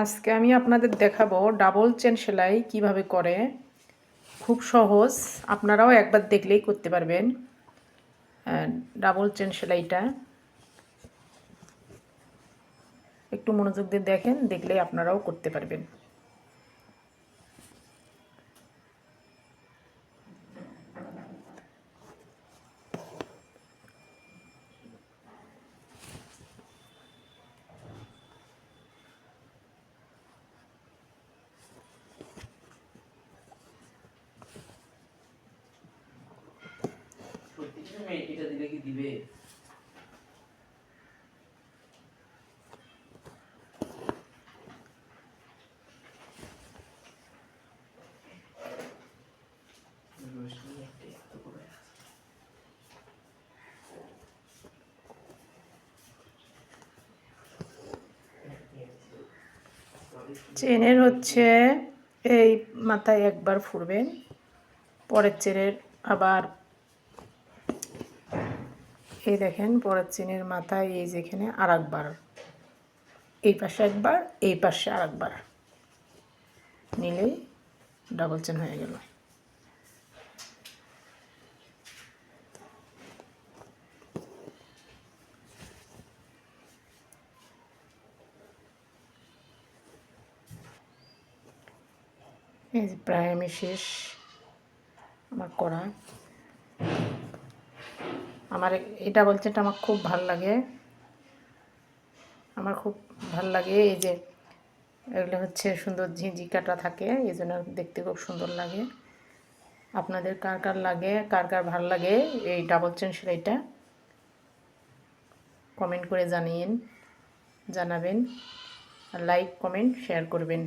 আজকে আমি আপনাদের দেখাবো ডাবল চেন সেলাই কিভাবে করে। খুব সহজ, আপনারাও একবার দেখলেই করতে পারবেন। ডাবল চেন সেলাইটা একটু মনোযোগ দিয়ে দেখেন, দেখলেই আপনারাও করতে পারবেন। এটা দিলে কি দিবে? চেনের হচ্ছে এই মাথায় একবার ফুরবেন, পরের চেনের আবার এই দেখেন পরের চেনের মাথায় এই যেখানে আর একবার, এই পাশে একবার, এই পাশে আর একবার নিলেই ডাবল চেন হয়ে গেল। এই যে প্রায় আমি শেষ আমার করা। আমার এই ডাবল চেনটা আমার খুব ভাল লাগে, আমার খুব ভাল লাগে। এই যে এগুলো হচ্ছে সুন্দর ঝিঁঝি কাটা থাকে, এই জন্য দেখতে খুব সুন্দর লাগে। আপনাদের কার কার লাগে, কার কার ভাল লাগে এই ডাবল চেন সেলাইটা, কমেন্ট করে জানাবেন। আর লাইক কমেন্ট শেয়ার করবেন।